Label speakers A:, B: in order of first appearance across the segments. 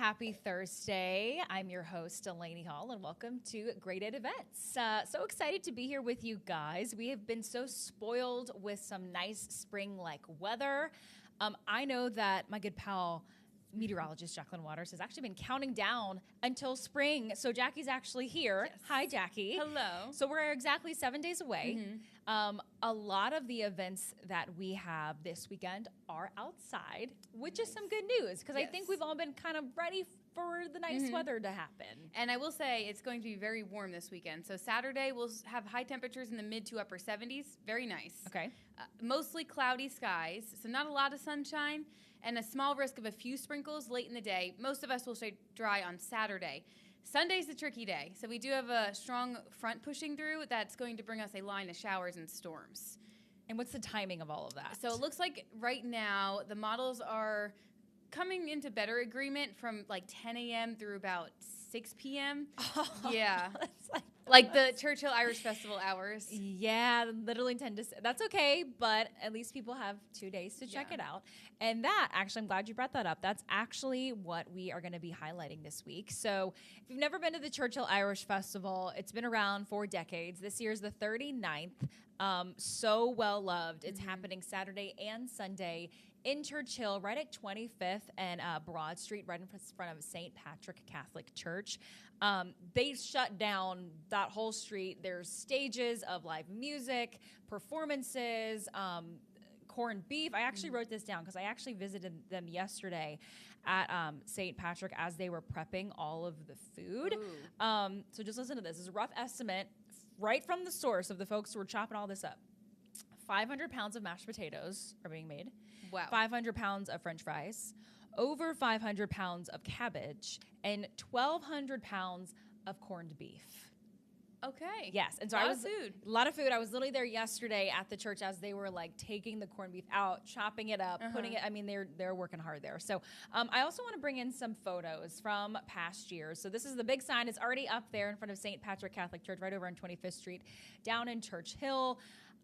A: Happy Thursday. I'm your host, Delaney Hall, and welcome to Great Ed Events. So excited to be here with you guys. We have been so spoiled with some nice spring-like weather. I know that my good pal, meteorologist Jacqueline Waters, has actually been counting down until spring. So Jackie's actually here.
B: Yes.
A: Hi, Jackie.
B: Hello.
A: So we're exactly 7 days away. A lot of the events that we have this weekend are outside, which is some good news because I think we've all been kind of ready for the nice weather to happen.
B: And I will say it's going to be very warm this weekend. So Saturday we'll have high temperatures in the mid to upper 70s. Very nice.
A: Okay.
B: Mostly cloudy skies, so not a lot of sunshine, and a small risk of a few sprinkles late in the day. Most of us will stay dry on Saturday. Sunday's the tricky day, so we do have a strong front pushing through that's going to bring us a line of showers and storms.
A: And what's the timing of all of that?
B: So it looks like right now the models are coming into better agreement from like 10 a.m. through about 6 p.m. Yeah. Like the Churchill Irish Festival hours.
A: Yeah, literally 10 to 6. That's okay, but at least people have 2 days to check it out. And that, actually, I'm glad you brought that up. That's actually what we are going to be highlighting this week. So if you've never been to the Churchill Irish Festival, it's been around for decades. This year's the 39th. So well loved. It's happening Saturday and Sunday in Churchill, right at 25th and Broad Street, right in front of St. Patrick Catholic Church. They shut down that whole street. There's stages of live music, performances, corned beef. I actually wrote this down because I actually visited them yesterday at St. Patrick as they were prepping all of the food. So just listen to this. This is a rough estimate right from the source of the folks who were chopping all this up. 500 pounds of mashed potatoes are being made.
B: Wow.
A: 500 pounds of French fries, over 500 pounds of cabbage, and 1,200 pounds of corned beef.
B: Okay.
A: Yes. And so
B: a lot of food.
A: I was literally there yesterday at the church as they were like taking the corned beef out, chopping it up, putting it. I mean, they're working hard there. So I also want to bring in some photos from past years. So this is the big sign. It's already up there in front of St. Patrick Catholic Church right over on 25th Street down in Churchill.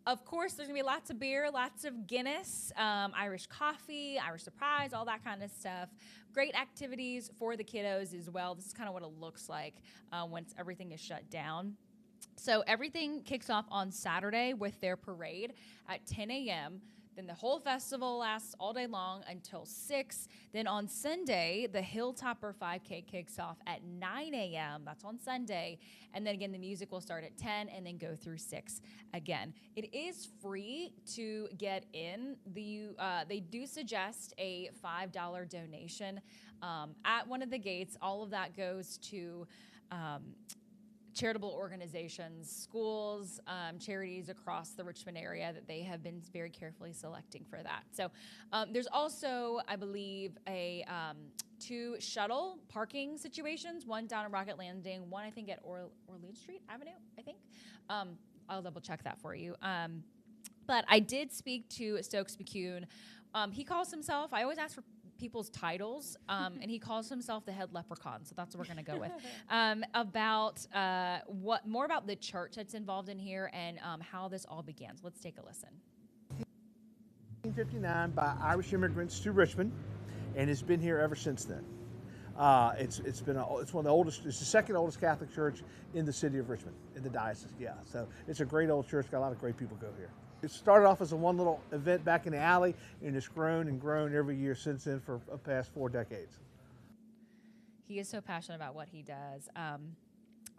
A: Of course, there's going to be lots of beer, lots of Guinness, Irish coffee, Irish surprise, all that kind of stuff. Great activities for the kiddos as well. This is kind of what it looks like once everything is shut down. So everything kicks off on Saturday with their parade at 10 a.m., then the whole festival lasts all day long until 6. Then on Sunday, the Hilltopper 5K kicks off at 9 a.m. That's on Sunday. And then again, the music will start at 10 and then go through 6 again. It is free to get in. They do suggest a $5 donation at one of the gates. All of that goes to charitable organizations, schools, charities across the Richmond area that they have been very carefully selecting for that. So there's also, I believe, a 2 shuttle parking situations, one down at Rocket Landing, one I think at Orleans Street Avenue, I think. I'll double check that for you. But I did speak to Stokes McCune. He calls himself, I always ask for people's titles, and he calls himself the head leprechaun, so that's what we're going to go with. More about the church that's involved in here and how this all began. So let's take a listen.
C: 1959 by Irish immigrants to Richmond, and it's been here ever since then. It's one of the oldest. It's the second oldest Catholic church in the city of Richmond, in the diocese. Yeah, so it's a great old church. Got a lot of great people go here. It started off as a one little event back in the alley, and it's grown and grown every year since then for the past 4 decades.
A: He is so passionate about what he does.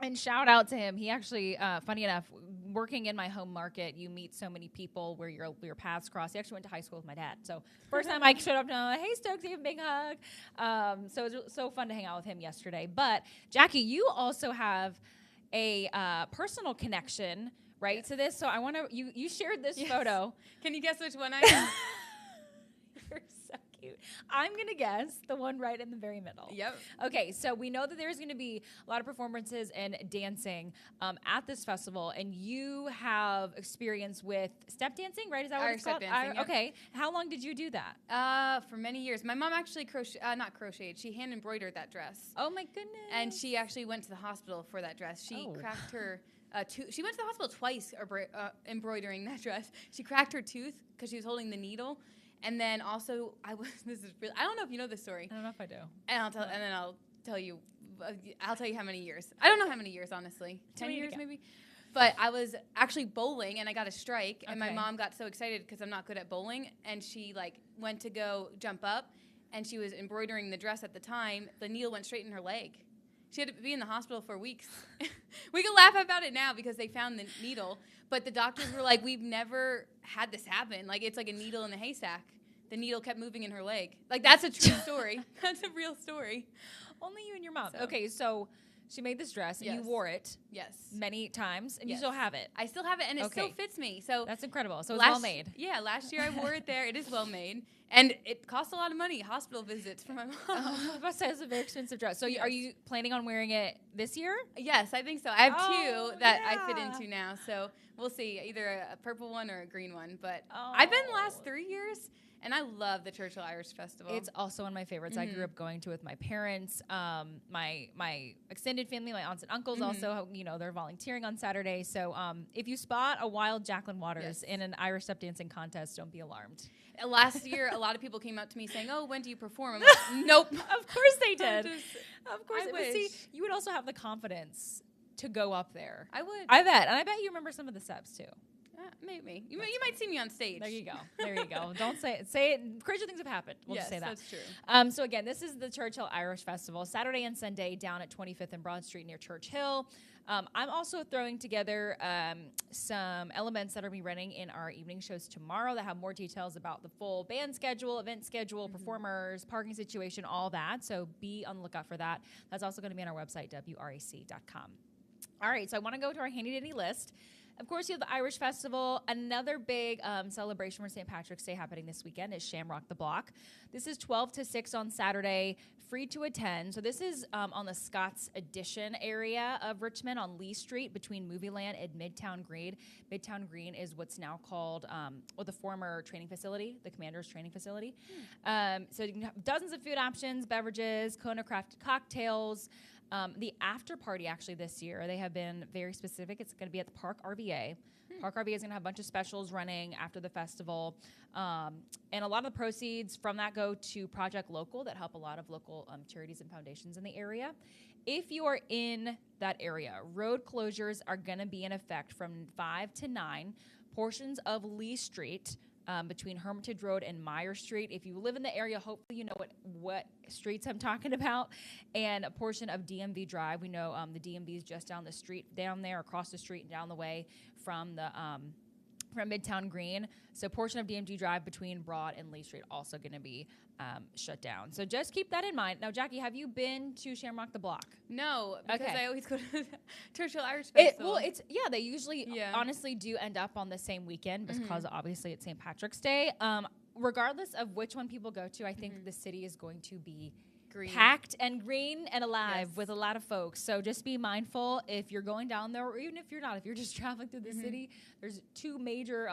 A: And shout out to him. He actually, funny enough, working in my home market, you meet so many people where your paths cross. He actually went to high school with my dad. So first time I showed up to him, hey, Stokes, you have a big hug. So it was so fun to hang out with him yesterday. But Jackie, you also have a personal connection, right, to this. So I want to, you shared this photo.
B: Can you guess which one I am?
A: You're so cute. I'm going to guess the one right in the very middle.
B: Yep.
A: Okay, so we know that there's going to be a lot of performances and dancing at this festival, and you have experience with step dancing, right? Is that what it's called?
B: Dancing,
A: okay. How long did you do that?
B: For many years. My mom actually not crocheted. She hand embroidered that dress.
A: Oh my goodness.
B: And she actually went to the hospital for that dress. She cracked her she went to the hospital twice embroidering that dress. She cracked her tooth because she was holding the needle, And then also, this is really, I don't know if you know this story.
A: I don't know if I do.
B: And I'll tell you how many years. I don't know how many years, honestly. 10 years maybe. But I was actually bowling, and I got a strike, and my mom got so excited because I'm not good at bowling, and she went to go jump up, and she was embroidering the dress at the time. The needle went straight in her leg. She had to be in the hospital for weeks. We can laugh about it now because they found the needle, but the doctors were like, we've never had this happen. It's like a needle in a haystack. The needle kept moving in her leg. That's a true story. That's a real story.
A: Only you and your mom. Okay, so she made this dress, and you wore it many times, and you still have it.
B: I still have it, and it still fits me. So
A: that's incredible. So it's well made.
B: Yeah, last year I wore it there. It is well made, and it costs a lot of money, hospital visits for my mom.
A: I was about to say, it's a very expensive dress. So are you planning on wearing it this year?
B: Yes, I think so. I have two that I fit into now, so we'll see, either a purple one or a green one. But I've been the last 3 years. And I love the Churchill Irish Festival.
A: It's also one of my favorites. I grew up going to it with my parents. My extended family, my aunts and uncles also, they're volunteering on Saturday. So if you spot a wild Jacqueline Waters in an Irish step dancing contest, don't be alarmed.
B: Last year, a lot of people came up to me saying, "Oh, when do you perform?" I'm like, "Nope."
A: Of course they did.
B: Of course.
A: But see, you would also have the confidence to go up there.
B: I would.
A: I bet. And I bet you remember some of the steps, too.
B: Maybe. You might see me on stage.
A: There you go. Don't say it. Say it. Crazy things have happened. We'll just say that.
B: That's true.
A: So again, this is the Churchill Irish Festival, Saturday and Sunday down at 25th and Broad Street near Church Hill. I'm also throwing together some elements that are be running in our evening shows tomorrow that have more details about the full band schedule, event schedule, performers, parking situation, all that. So be on the lookout for that. That's also going to be on our website, wrec.com. All right, so I want to go to our handy-dandy list. Of course, you have the Irish Festival. Another big celebration for St. Patrick's Day happening this weekend is Shamrock the Block. This is 12 to 6 on Saturday, free to attend. So this is on the Scots Addition area of Richmond on Lee Street between Movie Land and Midtown Green. Midtown Green is what's now called the former training facility, the Commander's Training Facility. So you can have dozens of food options, beverages, Kona crafted cocktails. The after party actually this year, they have been very specific. It's going to be at the Park RVA. Park RVA is going to have a bunch of specials running after the festival. And a lot of the proceeds from that go to Project Local that help a lot of local charities and foundations in the area. If you are in that area, road closures are going to be in effect from 5 to 9. Portions of Lee Street between Hermitage Road and Meyer Street. If you live in the area, hopefully you know what streets I'm talking about. And a portion of DMV Drive. We know the DMV is just down the street, down there, across the street and down the way from the from Midtown Green. So a portion of DMV Drive between Broad and Lee Street also going to be shut down. So just keep that in mind. Now, Jackie, have you been to Shamrock the Block?
B: No, because I always go to Churchill Irish Festival.
A: They usually honestly do end up on the same weekend because obviously it's St. Patrick's Day. Regardless of which one people go to, I think the city is going to be packed and green and alive with a lot of folks. So just be mindful if you're going down there, or even if you're not, if you're just traveling through the city. There's two major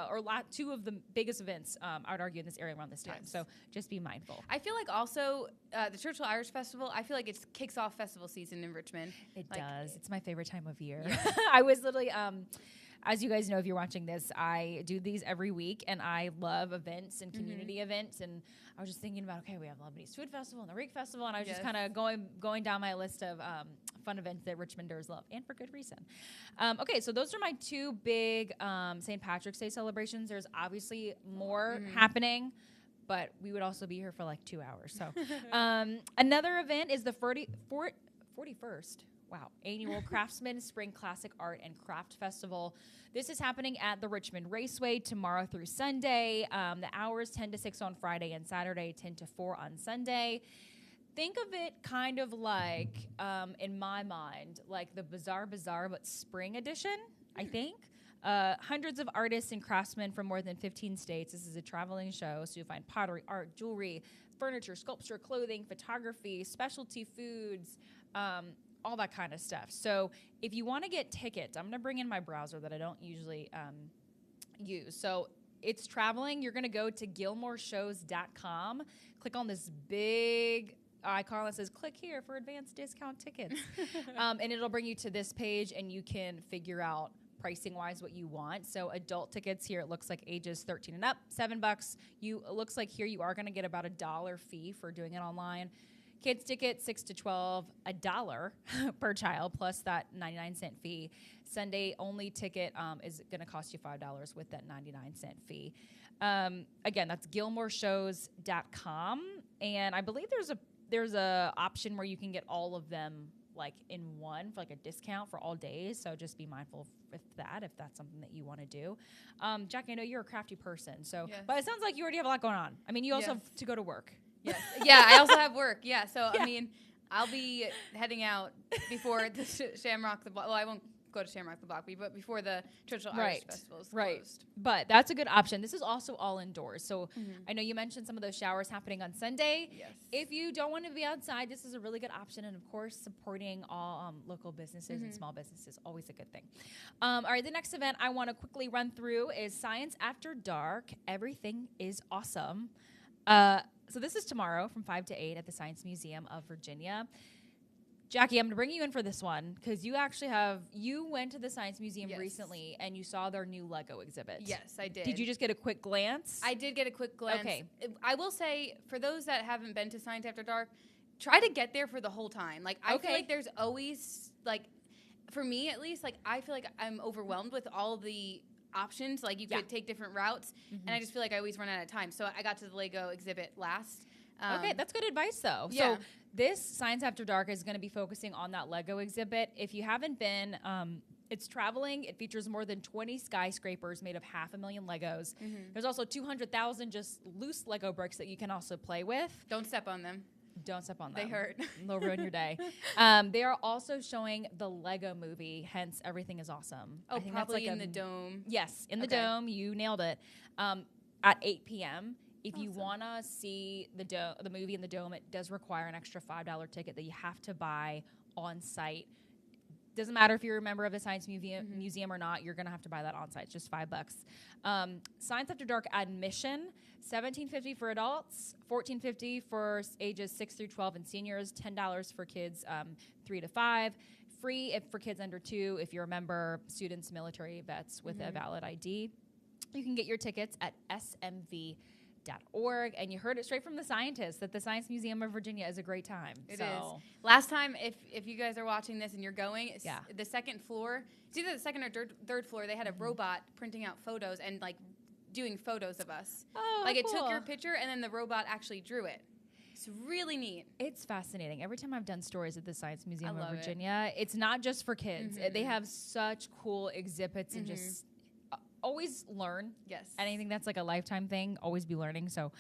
A: two of the biggest events, I would argue, in this area around this time. So just be mindful.
B: I feel like also the Churchill Irish Festival, I feel like it kicks off festival season in Richmond.
A: It does. It's my favorite time of year. I was literally... as you guys know, if you're watching this, I do these every week, and I love events and community events. And I was just thinking about, okay, we have the Lebanese Food Festival and the Reek Festival, and I was just kind of going down my list of fun events that Richmonders love, and for good reason. Okay, so those are my two big St. Patrick's Day celebrations. There's obviously more happening, but we would also be here for like 2 hours. So another event is the 41st. Annual Craftsman Spring Classic Art and Craft Festival. This is happening at the Richmond Raceway tomorrow through Sunday. The hours 10 to 6 on Friday and Saturday, 10 to 4 on Sunday. Think of it kind of like, in my mind, like the Bazaar but spring edition, I think. Hundreds of artists and craftsmen from more than 15 states. This is a traveling show, so you'll find pottery, art, jewelry, furniture, sculpture, clothing, photography, specialty foods, all that kind of stuff. So if you want to get tickets, I'm going to bring in my browser that I don't usually use. So it's traveling. You're going to go to gilmoreshows.com, click on this big icon that says click here for advanced discount tickets. And it'll bring you to this page, and you can figure out pricing wise what you want. So adult tickets here, it looks like ages 13 and up, $7. It looks like here you are going to get about $1 fee for doing it online. Kids ticket 6 to 12, $1 per child plus that 99-cent fee. Sunday only ticket is going to cost you $5 with that 99-cent fee. Again, that's GilmoreShows.com, and I believe there's a option where you can get all of them like in one for like a discount for all days. So just be mindful with that if that's something that you want to do. Jackie, I know you're a crafty person, so but it sounds like you already have a lot going on. I mean, you also have to go to work.
B: Yes. Yeah, I also have work. Yeah, so I mean, I'll be heading out before the Shamrock the Block. Well, I won't go to Shamrock the Block, but before the Churchill Irish Festival is closed.
A: But that's a good option. This is also all indoors. So I know you mentioned some of those showers happening on Sunday.
B: Yes.
A: If you don't want to be outside, this is a really good option. And of course, supporting all local businesses and small businesses, always a good thing. All right, the next event I want to quickly run through is Science After Dark. Everything is awesome. So this is tomorrow from 5 to 8 at the Science Museum of Virginia. Jackie, I'm going to bring you in for this one because you went to the Science Museum recently and you saw their new Lego exhibit.
B: Yes, I did.
A: Did you just get a quick glance?
B: I did get a quick glance.
A: Okay.
B: I will say, for those that haven't been to Science After Dark, try to get there for the whole time. Like, I feel like there's always, like, for me at least, like, I feel like I'm overwhelmed with all the options. Like, you could take different routes, and I just feel like I always run out of time. So I got to the Lego exhibit last.
A: Okay, that's good advice, though.
B: Yeah.
A: So this Science After Dark is going to be focusing on that Lego exhibit. If you haven't been, it's traveling. It features more than 20 skyscrapers made of 500,000 Legos. There's also 200,000 just loose Lego bricks that you can also play with.
B: Don't step on them.
A: Don't step on them.
B: They hurt.
A: They'll ruin your day. They are also showing the Lego movie, hence Everything is Awesome.
B: Oh,
A: I think
B: probably
A: that's like
B: in the dome.
A: Yes, in the dome. You nailed it. At 8 p.m. If you want to see the movie in the dome, it does require an extra $5 ticket that you have to buy on site. Doesn't matter if you're a member of the Science Museum or not, you're going to have to buy that on site. It's just $5. Science After Dark admission, $17.50 for adults, $14.50 for ages 6 through 12 and seniors, $10 for kids 3 to 5. Free for kids under 2 if you're a member, students, military vets with a valid ID. You can get your tickets at smv.org, and you heard it straight from the scientists that the Science Museum of Virginia is a great time.
B: It is. Last time, if you guys are watching this and you're going, the second floor, it's either the second or third floor, they had a robot printing out photos and like doing photos of us.
A: Oh,
B: like
A: cool.
B: It took your picture and then the robot actually drew it. It's really neat.
A: It's fascinating. Every time I've done stories at the Science Museum of Virginia, it's not just for kids. They have such cool exhibits and just always learn.
B: Yes.
A: Anything that's like a lifetime thing, always be learning. So,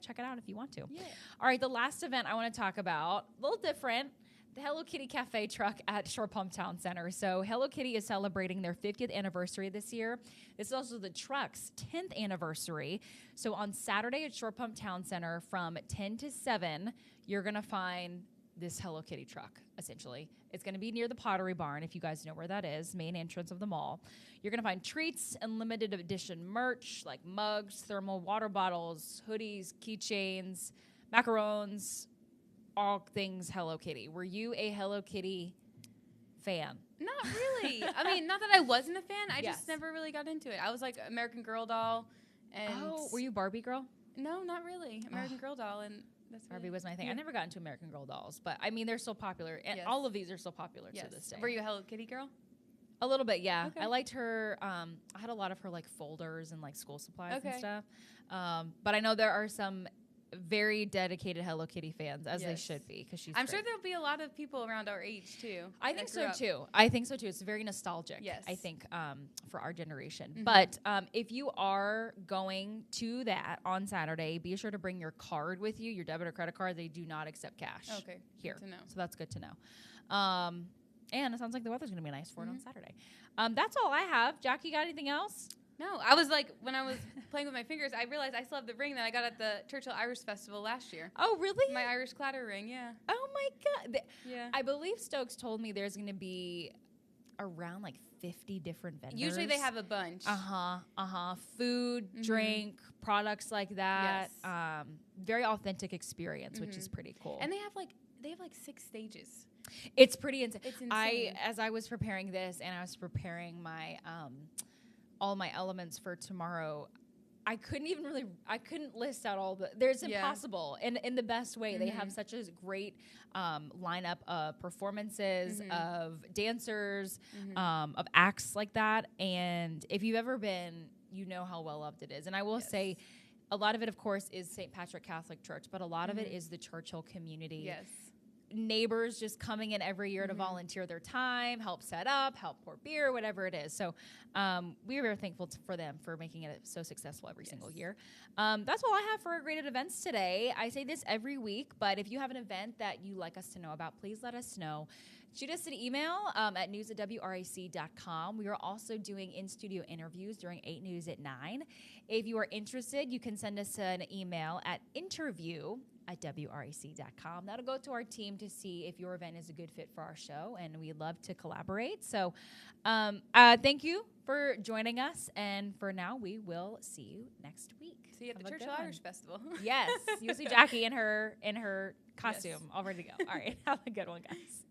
A: check it out if you want to.
B: Yeah.
A: All right, the last event I want to talk about, a little different, the Hello Kitty Cafe truck at Shore Pump Town Center. So Hello Kitty is celebrating their 50th anniversary this year. This is also the truck's 10th anniversary. So on Saturday at Shore Pump Town Center from 10 to 7, you're going to find this Hello Kitty truck, essentially. It's going to be near the Pottery Barn, if you guys know where that is, main entrance of the mall. You're going to find treats and limited edition merch like mugs, thermal water bottles, hoodies, keychains, macarons, all things Hello Kitty. Were you a Hello Kitty fan?
B: Not really. I mean, not that I wasn't a fan. I just never really got into it. I was like American Girl doll. And
A: were you Barbie girl?
B: No, not really. American Girl doll. And that's
A: Barbie was my thing. I never got into American Girl dolls, but I mean, they're still popular. And all of these are still popular to this day.
B: Were you a Hello Kitty girl?
A: A little bit, yeah.
B: Okay.
A: I liked her. I had a lot of her like folders and like school supplies and stuff. But I know there are some very dedicated Hello Kitty fans, as they should be, because she's
B: I'm
A: great.
B: sure there'll be a lot of people around our age too.
A: I think so too. I think so too. It's very nostalgic.
B: Yes.
A: I think for our generation. But if you are going to that on Saturday, be sure to bring your card with you, your debit or credit card. They do not accept cash.
B: Okay.
A: Here.
B: Good to know.
A: So that's good to know. And it sounds like the weather's going to be nice for it on Saturday. That's all I have. Jackie, got anything else?
B: No, I was like, when I was playing with my fingers, I realized I still have the ring that I got at the Churchill Irish Festival last year.
A: Oh, really?
B: My Irish clatter ring, yeah.
A: Oh, my God.
B: Yeah.
A: I believe Stokes told me there's going to be around like 50 different vendors.
B: Usually they have a bunch.
A: Food, drink, products like that.
B: Yes.
A: Very authentic experience, which is pretty cool.
B: And they have like 6 stages.
A: It's pretty insane.
B: It's insane.
A: As I was preparing this and I was preparing my all my elements for tomorrow, I couldn't list out all there's impossible in the best way. They have such a great lineup of performances, of dancers, of acts like that. And if you've ever been, you know how well loved it is. And I will say, a lot of it, of course, is St. Patrick Catholic Church, but a lot of it is the Churchill community.
B: Yes.
A: Neighbors just coming in every year to volunteer their time, help set up, help pour beer, whatever it is. So we are very thankful for them for making it so successful every single year. That's all I have for our graded events today. I say this every week, but if you have an event that you like us to know about, please let us know. Shoot us an email at news@wrac.com. We are also doing in-studio interviews during 8 News at 9. If you are interested, you can send us an email at interview@wrac.com. That'll go to our team to see if your event is a good fit for our show, and we'd love to collaborate. So thank you for joining us, and for now, we will see you next week.
B: See you at the Churchill Irish Festival.
A: Yes, you'll see Jackie in her costume, all ready to go. All right, have a good one, guys.